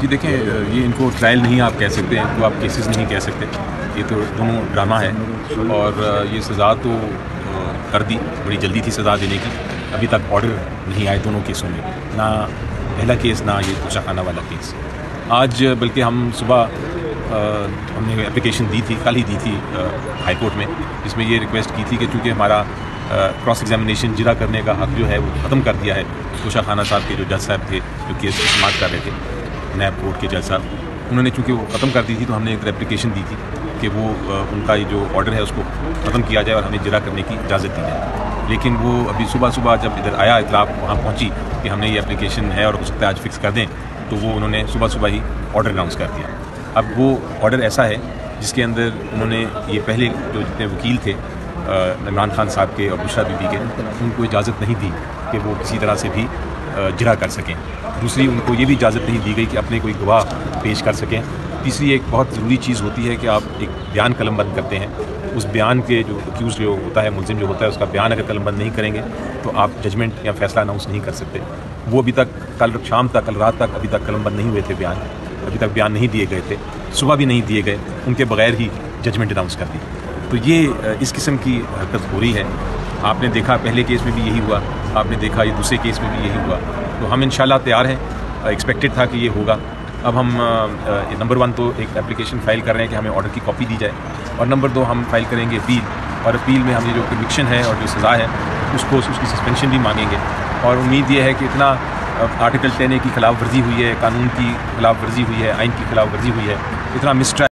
جی دیکھیں، یہ ان کو ٹرائل نہیں آپ کہہ سکتے، ان کو آپ کیسز نہیں کہہ سکتے، یہ تو دونوں ڈرامہ ہے اور یہ سزا تو کر دی، بڑی جلدی تھی سزا دینے کی، ابھی تک آرڈر نہیں آئے دونوں کیسوں میں، نہ پہلا کیس نہ یہ توشہ خانہ والا کیس۔ آج بلکہ ہم صبح ہم نے اپلیکیشن دی تھی، کل ہی دی تھی ہائی کورٹ میں، جس میں یہ ریکویسٹ کی تھی کہ چونکہ ہمارا کراس ایگزامینیشن جرا کرنے کا حق جو ہے وہ ختم کر دیا ہے توشہ خانہ صاحب کے جو جج صاحب تھے جو کیس کی سماعت کر رہے تھے، نیب کورٹ کے جج صاحب، انہوں نے چونکہ وہ ختم کر دی تھی تو ہم نے ایک اپلیکیشن دی تھی کہ وہ ان کا یہ جو آرڈر ہے اس کو ختم کیا جائے اور ہمیں جرا کرنے کی اجازت دی جائے۔ لیکن وہ ابھی صبح جب ادھر آیا اطلاع وہاں پہنچی کہ ہم نے یہ اپلیکیشن ہے اور ہو سکتا ہے آج فکس کر دیں، تو وہ انہوں نے صبح ہی آرڈر اناؤنس کر دیا۔ اب وہ آرڈر ایسا ہے جس کے اندر انہوں نے یہ پہلے جو جتنے وکیل تھے عمران خان صاحب کے اور بشرا بی بی کے، ان کو اجازت نہیں دی کہ وہ کسی طرح سے بھی جرا کر سکیں۔ دوسری، ان کو یہ بھی اجازت نہیں دی گئی کہ اپنے کوئی گواہ پیش کر سکیں۔ تیسری ایک بہت ضروری چیز ہوتی ہے کہ آپ ایک بیان قلم بند کرتے ہیں، اس بیان کے جو ایکیوز جو ہوتا ہے، ملزم جو ہوتا ہے، اس کا بیان اگر قلم بند نہیں کریں گے تو آپ ججمنٹ یا فیصلہ اناؤنس نہیں کر سکتے۔ وہ ابھی تک کل شام تک، کل رات تک ابھی تک قلم بند نہیں ہوئے تھے، ابھی تک بیان نہیں دیے گئے تھے، صبح بھی نہیں دیے گئے، ان کے بغیر ہی ججمنٹ اناؤنس کر دی۔ تو یہ اس قسم کی حرکت ہو رہی ہے۔ آپ نے دیکھا پہلے کیس میں بھی یہی ہوا، آپ نے دیکھا یہ دوسرے کیس میں بھی یہی ہوا، تو ہم انشاءاللہ تیار ہیں، ایکسپیکٹڈ تھا کہ یہ ہوگا۔ اب ہم نمبر 1 تو ایک اپلیکیشن فائل کر رہے ہیں کہ ہمیں آرڈر کی کاپی دی جائے، اور نمبر 2 ہم فائل کریں گے اپیل، اور اپیل میں ہم یہ جو کنوکشن ہے اور جو سزا ہے اس کی سسپینشن بھی مانگیں گے، اور امید یہ ہے کہ اتنا آرٹیکل 10A کی خلاف ورزی ہوئی ہے، قانون کی خلاف ورزی ہوئی ہے، آئین کی خلاف ورزی ہوئی ہے، اتنا مسٹرائل